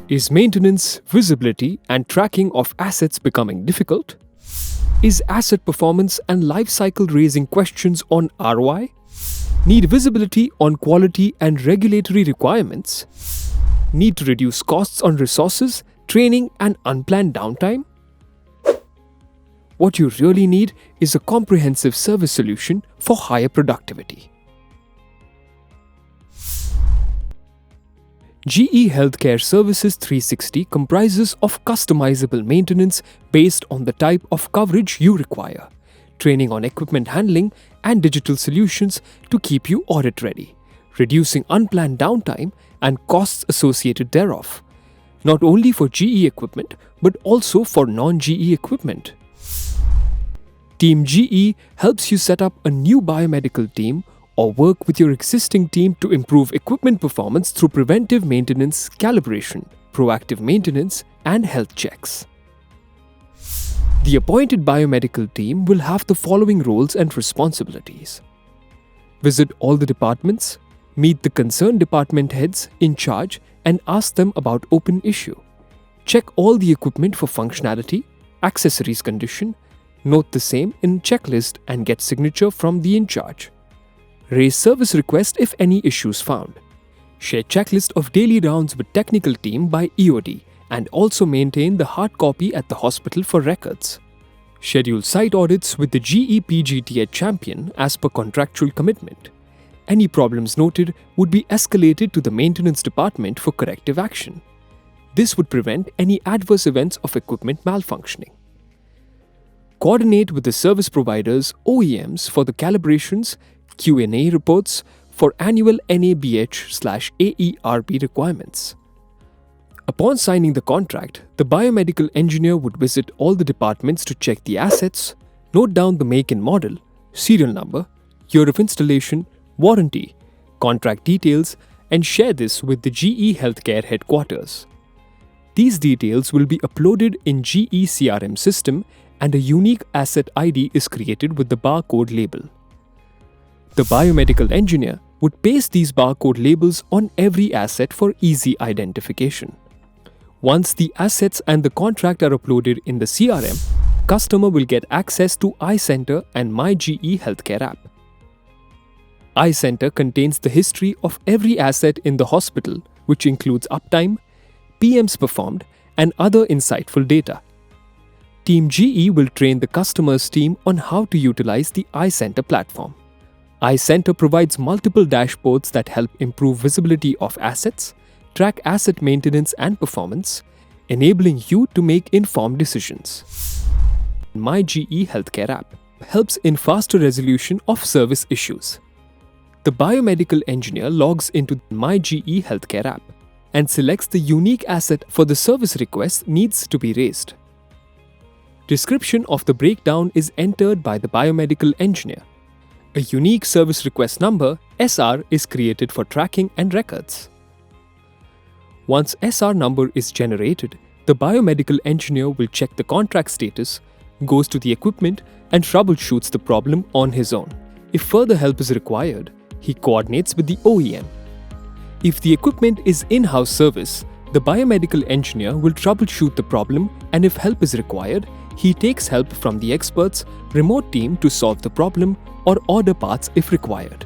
Is maintenance, visibility, and tracking of assets becoming difficult? Is asset performance and life cycle raising questions on ROI? Need visibility on quality and regulatory requirements? Need to reduce costs on resources, training, and unplanned downtime? What you really need is a comprehensive service solution for higher productivity. GE Healthcare Services 360 comprises of customizable maintenance based on the type of coverage you require, training on equipment handling, and digital solutions to keep you audit ready, reducing unplanned downtime and costs associated thereof, not only for GE equipment but also for non-GE equipment. Team GE helps you set up a new biomedical team or work with your existing team to improve equipment performance through preventive maintenance, calibration, proactive maintenance, and health checks. The appointed biomedical team will have the following roles and responsibilities: visit all the departments, meet the concerned department heads in charge and ask them about open issue, check all the equipment for functionality, accessories condition, note the same in checklist and get signature from the in charge. Raise service request if any issues found. Share checklist of daily rounds with technical team by EOD and also maintain the hard copy at the hospital for records. Schedule site audits with the GE PGT champion as per contractual commitment. Any problems noted would be escalated to the maintenance department for corrective action. This would prevent any adverse events of equipment malfunctioning. Coordinate with the service providers, OEMs for the calibrations, Q&A reports for annual NABH/AERB requirements. Upon signing the contract, the biomedical engineer would visit all the departments to check the assets, note down the make and model, serial number, year of installation, warranty, contract details, and share this with the GE Healthcare headquarters. These details will be uploaded in GE CRM system and a unique asset ID is created with the barcode label. The biomedical engineer would paste these barcode labels on every asset for easy identification. Once the assets and the contract are uploaded in the CRM, customer will get access to iCenter and My GE Healthcare app. iCenter contains the history of every asset in the hospital, which includes uptime, PMs performed, and other insightful data. Team GE will train the customer's team on how to utilize the iCenter platform. iCenter provides multiple dashboards that help improve visibility of assets, track asset maintenance and performance, enabling you to make informed decisions. My GE Healthcare app helps in faster resolution of service issues. The biomedical engineer logs into My GE Healthcare app and selects the unique asset for the service request needs to be raised. Description of the breakdown is entered by the biomedical engineer. A unique service request number, SR, is created for tracking and records. Once SR number is generated, the biomedical engineer will check the contract status, goes to the equipment, and troubleshoots the problem on his own. If further help is required, he coordinates with the OEM. If the equipment is in-house service, the biomedical engineer will troubleshoot the problem, and if help is required, he takes help from the experts' remote team to solve the problem or order parts if required.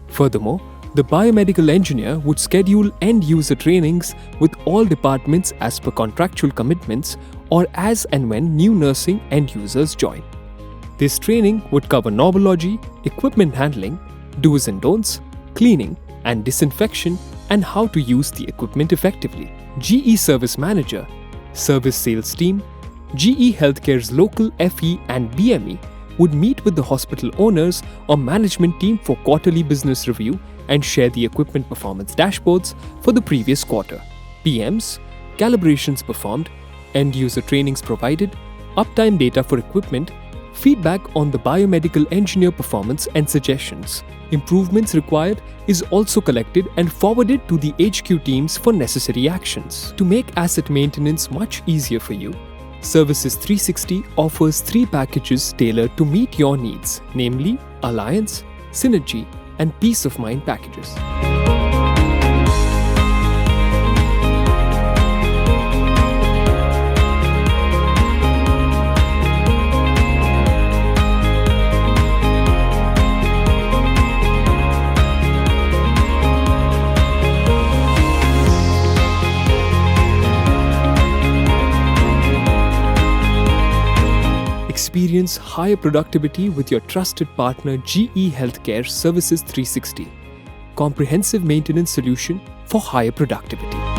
Furthermore, the biomedical engineer would schedule end-user trainings with all departments as per contractual commitments or as and when new nursing end users join. This training would cover knowledge, equipment handling, do's and don'ts, cleaning and disinfection, and how to use the equipment effectively. GE Service Manager, Service Sales Team, GE Healthcare's local FE and BME would meet with the hospital owners or management team for quarterly business review and share the equipment performance dashboards for the previous quarter, PMs, calibrations performed, end-user trainings provided, uptime data for equipment, feedback on the biomedical engineer performance and suggestions. Improvements required is also collected and forwarded to the HQ teams for necessary actions. To make asset maintenance much easier for you, Services 360 offers 3 packages tailored to meet your needs, namely Alliance, Synergy, and Peace of Mind packages. Experience higher productivity with your trusted partner GE Healthcare Services 360. Comprehensive maintenance solution for higher productivity.